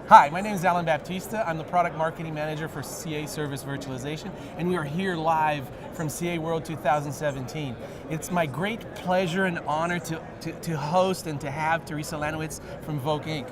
Hi, my name is Alan Baptista. I'm the Product Marketing Manager for CA Service Virtualization, and we are here live from CA World 2017. It's my great pleasure and honor to host and to have Theresa Lanowitz from Voke Inc.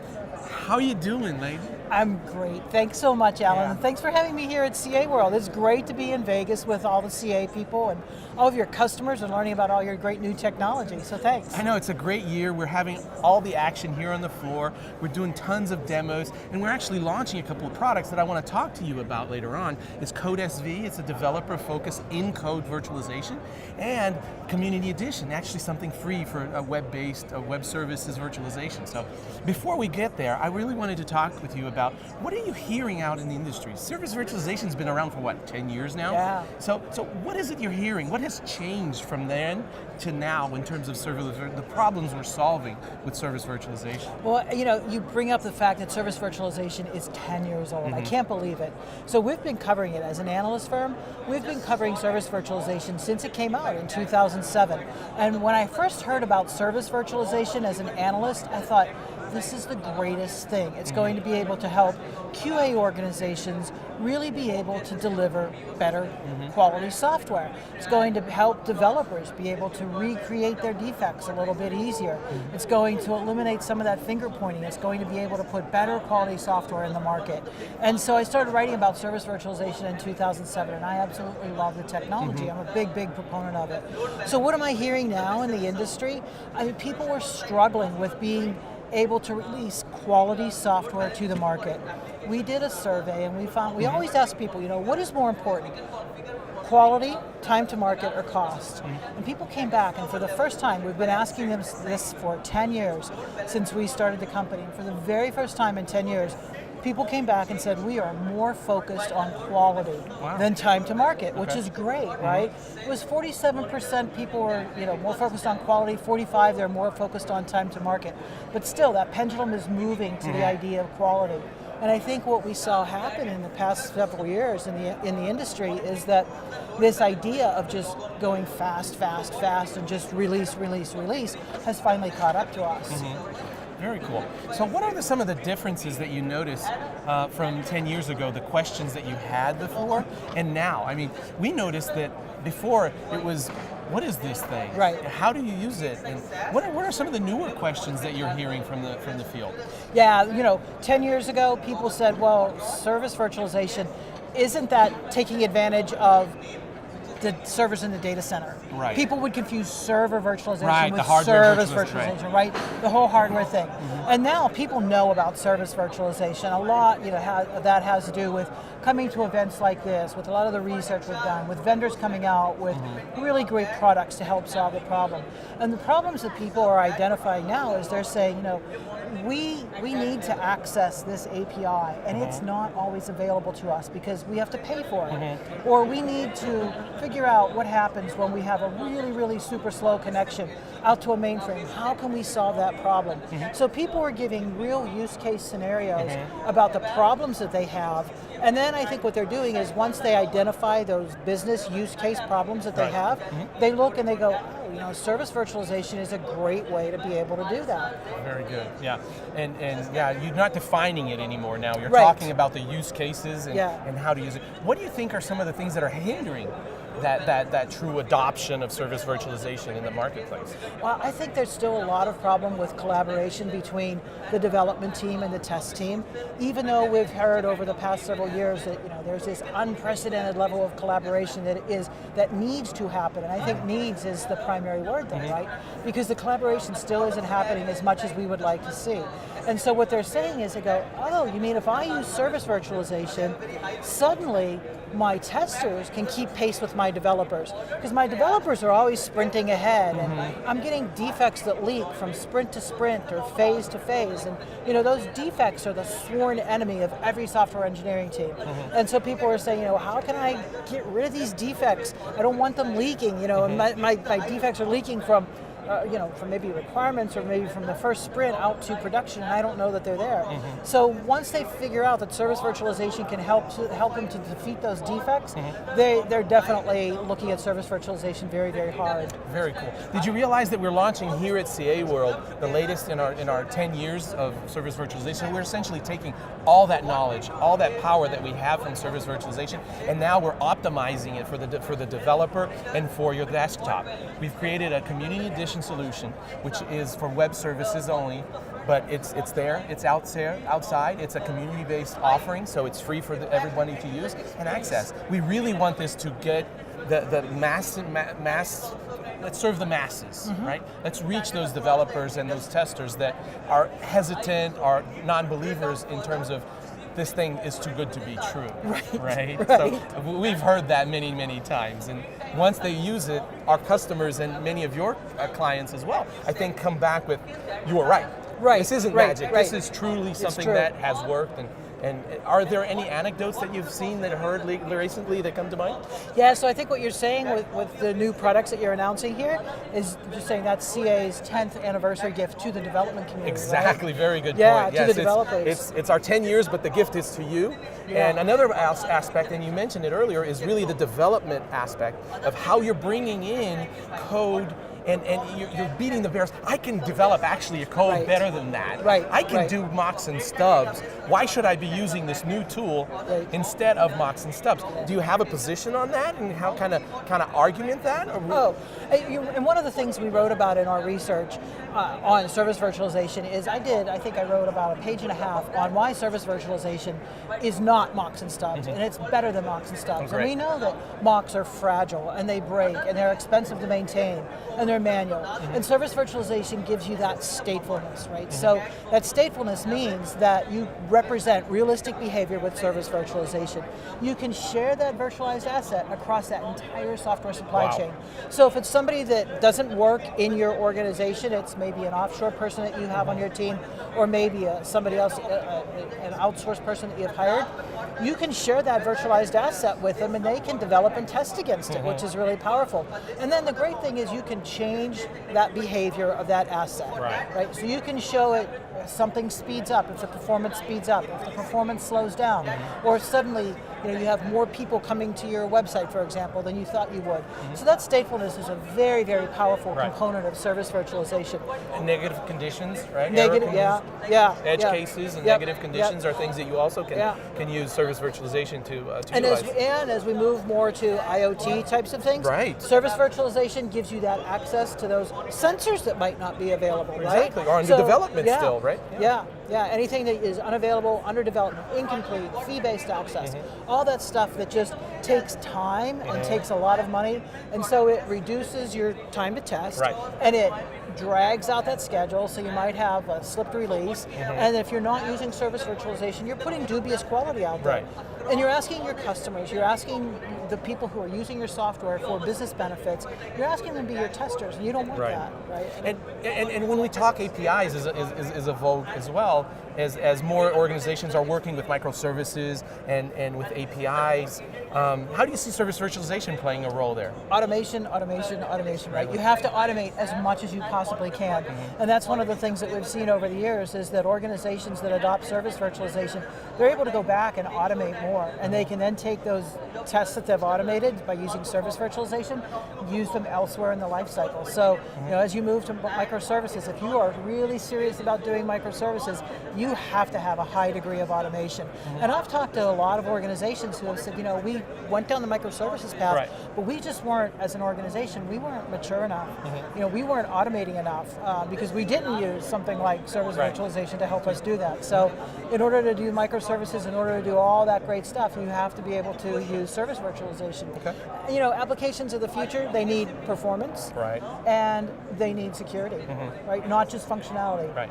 How are you doing, lady? I'm great. Thanks so much, Alan. Yeah. And thanks for having me here at CA World. It's great to be in Vegas with all the CA people and all of your customers and learning about all your great new technology. So thanks. I know, it's a great year. We're having all the action here on the floor. We're doing tons of demos, and we're actually launching a couple of products that I want to talk to you about later on. It's Code SV, it's a developer-focused in-code virtualization, and Community Edition, actually something free for a web-based web services virtualization. So before we get there, I really wanted to talk with you about what are you hearing out in the industry? Service virtualization's been around for what, 10 years now? Yeah. So what is it you're hearing? What has changed from then to now in terms of the problems we're solving with service virtualization? Well, you bring up the fact that service virtualization is 10 years old. I can't believe it. So we've been covering it as an analyst firm. We've been covering service virtualization since it came out in 2007. And when I first heard about service virtualization as an analyst, I thought, this is the greatest thing. It's going to be able to help QA organizations really be able to deliver better quality software. It's going to help developers be able to recreate their defects a little bit easier. It's going to eliminate some of that finger pointing. It's going to be able to put better quality software in the market. And so I started writing about service virtualization in 2007, and I absolutely love the technology. I'm a big proponent of it. So what am I hearing now in the industry? I mean, people were struggling with being able to release quality software to the market. We did a survey and we found, we always ask people, what is more important? Quality, time to market, or cost? And people came back, and for the first time, we've been asking them this for 10 years since we started the company. And for the very first time in 10 years, people came back and said, we are more focused on quality than time to market, which is great, right? It was 47% people were more focused on quality, 45% they're more focused on time to market. But still, that pendulum is moving to the idea of quality. And I think what we saw happen in the past several years in the industry is that this idea of just going fast, and just release has finally caught up to us. Very cool. So what are some of the differences that you noticed from 10 years ago, the questions that you had before, and now? I mean, we noticed that before it was, what is this thing? Right. How do you use it? And what are some of the newer questions that you're hearing from the field? Yeah, 10 years ago, people said, well, service virtualization, isn't that taking advantage of the servers in the data center? Right. People would confuse server virtualization with the hardware service virtualization, right? The whole hardware thing. And now people know about service virtualization. A lot, that has to do with coming to events like this, with a lot of the research we've done, with vendors coming out with really great products to help solve the problem. And the problems that people are identifying now is they're saying, we need to access this API, and it's not always available to us because we have to pay for it. Or we need to figure out what happens when we have a really super slow connection out to a mainframe. How can we solve that problem? So people are giving real use case scenarios about the problems that they have, and then I think what they're doing is once they identify those business use case problems that they have, they look and they go, service virtualization is a great way to be able to do that. Very good, yeah. And yeah, you're not defining it anymore now. You're talking about the use cases and how to use it. What do you think are some of the things that are hindering that true adoption of service virtualization in the marketplace? Well, I think there's still a lot of problem with collaboration between the development team and the test team. Even though we've heard over the past several years that there's this unprecedented level of collaboration that needs to happen, and I think needs is the primary word there, right? Because the collaboration still isn't happening as much as we would like to see. And so what they're saying is they go, oh, you mean if I use service virtualization, suddenly my testers can keep pace with my developers, because my developers are always sprinting ahead, and I'm getting defects that leak from sprint to sprint or phase to phase, and those defects are the sworn enemy of every software engineering team. And so people are saying, how can I get rid of these defects? I don't want them leaking, and my defects are leaking from from maybe requirements or maybe from the first sprint out to production, and I don't know that they're there. So once they figure out that service virtualization can help them to defeat those defects, they're definitely looking at service virtualization very, very hard. Very cool. Did you realize that we're launching here at CA World the latest in our 10 years of service virtualization? We're essentially taking all that knowledge, all that power that we have from service virtualization, and now we're optimizing it for the developer and for your desktop. We've created a community edition solution, which is for web services only, but it's there, it's outside, it's a community-based offering, so it's free for everybody to use and access. We really want this to get the mass, let's serve the masses, right? Let's reach those developers and those testers that are hesitant, are non-believers in terms of this thing is too good to be true, right? So we've heard that many, many times, and once they use it, our customers and many of your clients as well, I think come back with, you were right. This isn't magic, this is truly something that has worked. And are there any anecdotes that you've seen that heard recently that come to mind? Yeah, so I think what you're saying with the new products that you're announcing here is you're saying that's CA's 10th anniversary gift to the development community. Exactly, right? Very good yeah, point. Yes, to the developers. It's our 10 years, but the gift is to you. Yeah. And another aspect, and you mentioned it earlier, is really the development aspect of how you're bringing in code. And you're beating the bears. I can develop actually a code better than that. I can do mocks and stubs. Why should I be using this new tool instead of mocks and stubs? Do you have a position on that, and how kind of argument that? And one of the things we wrote about in our research on service virtualization is I think I wrote about a page and a half on why service virtualization is not mocks and stubs, and it's better than mocks and stubs. And we know that mocks are fragile, and they break, and they're expensive to maintain, and they're manual. And service virtualization gives you that statefulness, right? So that statefulness means that you represent realistic behavior with service virtualization. You can share that virtualized asset across that entire software supply chain. So if it's somebody that doesn't work in your organization, it's maybe an offshore person that you have on your team, or maybe somebody else, an outsourced person that you've hired, you can share that virtualized asset with them, and they can develop and test against it, which is really powerful. And then the great thing is you can change that behavior of that asset, right? So you can show it something speeds up, if the performance speeds up, if the performance slows down, or suddenly you have more people coming to your website, for example, than you thought you would. So that statefulness is a very, very powerful component of service virtualization. And negative conditions, right? Negative, Edge cases and negative conditions are things that you also can use service virtualization to utilize. As we move more to IoT types of things, service virtualization gives you that access to those sensors that might not be available, right? Or under development still, right? Yeah, anything that is unavailable, under development, incomplete, fee-based access, all that stuff that just takes time and takes a lot of money, and so it reduces your time to test, and it drags out that schedule, so you might have a slipped release, and if you're not using service virtualization, you're putting dubious quality out there. And you're asking your customers, you're asking the people who are using your software for business benefits, you're asking them to be your testers, and you don't want that, right? And when we talk APIs is a Voke as well, as more organizations are working with microservices and with APIs, how do you see service virtualization playing a role there? Automation, right? You have to automate as much as you possibly can. And that's one of the things that we've seen over the years is that organizations that adopt service virtualization, they're able to go back and automate more. And they can then take those tests that they've automated by using service virtualization, use them elsewhere in the life cycle. So, as you move to microservices, if you are really serious about doing microservices, you have to have a high degree of automation. And I've talked to a lot of organizations who have said, we went down the microservices path, but we just weren't, as an organization, we weren't mature enough. We weren't automating enough because we didn't use something like service virtualization to help us do that. So in order to do microservices, in order to do all that great stuff, you have to be able to use service virtualization. Applications of the future, they need performance, and they need security, right? Not just functionality.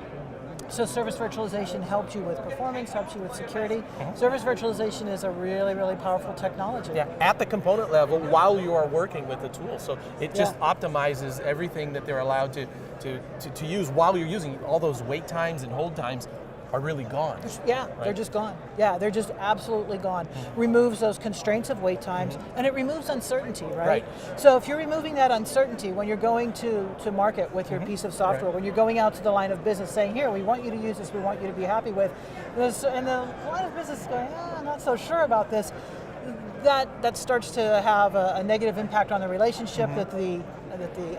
So service virtualization helps you with performance, helps you with security. Service virtualization is a really, really powerful technology. At the component level while you are working with the tool. So it just optimizes everything that they're allowed to use while you're using all those wait times and hold times are really gone. Yeah, right? they're just gone. Yeah, they're just absolutely gone. Removes those constraints of wait times, and it removes uncertainty, right? So if you're removing that uncertainty when you're going to market with your piece of software, when you're going out to the line of business saying, here, we want you to use this, we want you to be happy with this, and the line of business is going, I'm not so sure about this, that starts to have a negative impact on the relationship that the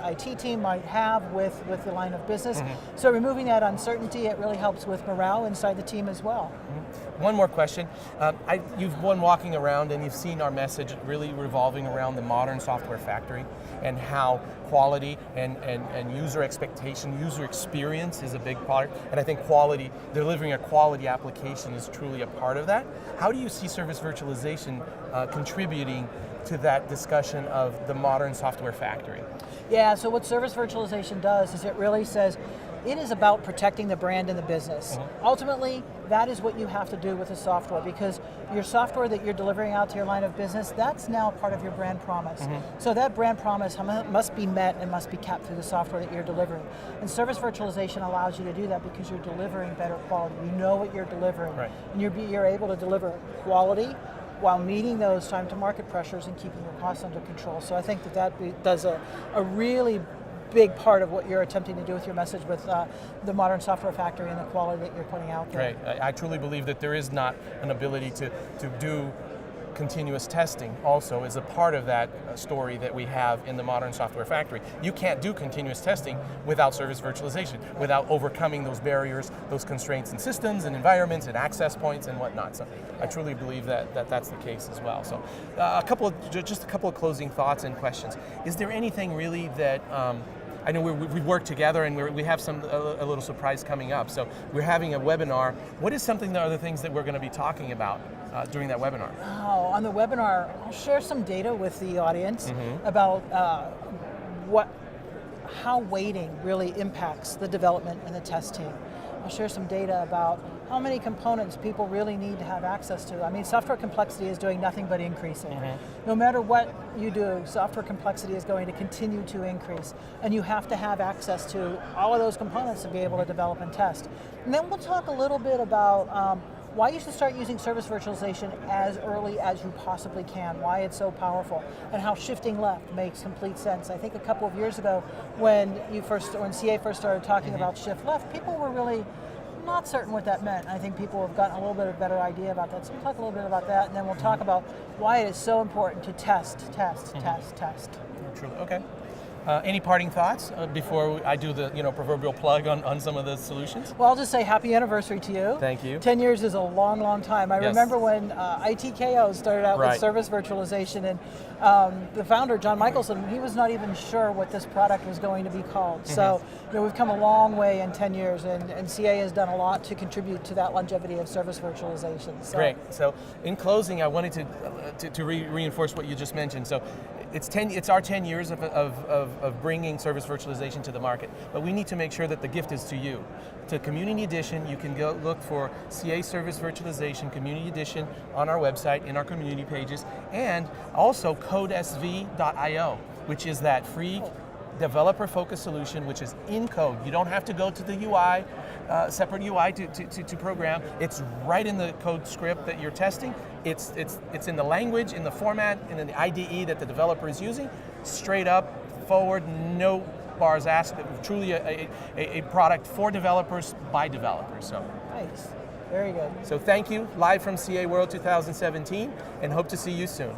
IT team might have with the line of business. So removing that uncertainty, it really helps with morale inside the team as well. One more question. You've been walking around and you've seen our message really revolving around the modern software factory and how quality and user expectation, user experience is a big part. And I think quality, delivering a quality application is truly a part of that. How do you see service virtualization contributing to that discussion of the modern software factory? Yeah, so what service virtualization does is it really says, it is about protecting the brand and the business. Ultimately, that is what you have to do with the software, because your software that you're delivering out to your line of business, that's now part of your brand promise. So that brand promise must be met and must be kept through the software that you're delivering. And service virtualization allows you to do that because you're delivering better quality. You know what you're delivering. And you're able to deliver quality while meeting those time to market pressures and keeping your costs under control. So I think that does a really big part of what you're attempting to do with your message with the modern software factory and the quality that you're putting out there. Right. I truly believe that there is not an ability to do continuous testing also is a part of that story that we have in the modern software factory. You can't do continuous testing without service virtualization, without overcoming those barriers, those constraints in systems and environments and access points and whatnot. So I truly believe that that's the case as well. So just a couple of closing thoughts and questions. Is there anything really that I know we work together and we have a little surprise coming up. So we're having a webinar. What is something that are the things that we're going to be talking about during that webinar? Oh, on the webinar, I'll share some data with the audience about how waiting really impacts the development and the test team. I'll share some data about how many components people really need to have access to. I mean, software complexity is doing nothing but increasing. No matter what you do, software complexity is going to continue to increase, and you have to have access to all of those components to be able to develop and test. And then we'll talk a little bit about why you should start using service virtualization as early as you possibly can, why it's so powerful, and how shifting left makes complete sense. I think a couple of years ago when CA first started talking about shift left, people were really not certain what that meant. I think people have gotten a little bit of a better idea about that. So we'll talk a little bit about that, and then we'll talk about why it is so important to test. Truly. Okay. Any parting thoughts before I do the proverbial plug on some of the solutions? Well, I'll just say happy anniversary to you. Thank you. 10 years is a long, long time. I remember when ITKO started out with service virtualization, and the founder, John Michelson, he was not even sure what this product was going to be called. So we've come a long way in 10 years, and CA has done a lot to contribute to that longevity of service virtualization. So. Great. So in closing, I wanted to reinforce what you just mentioned. So it's our 10 years of bringing service virtualization to the market, but we need to make sure that the gift is to you. To Community Edition, you can go look for CA Service Virtualization Community Edition on our website, in our community pages, and also codesv.io, which is that free developer-focused solution, which is in code. You don't have to go to the UI, separate UI to program. It's right in the code script that you're testing. It's in the language, in the format, and in the IDE that the developer is using. Straight up, forward, no bars asked. Truly a product for developers by developers. So nice, very good. So thank you, live from CA World 2017, and hope to see you soon.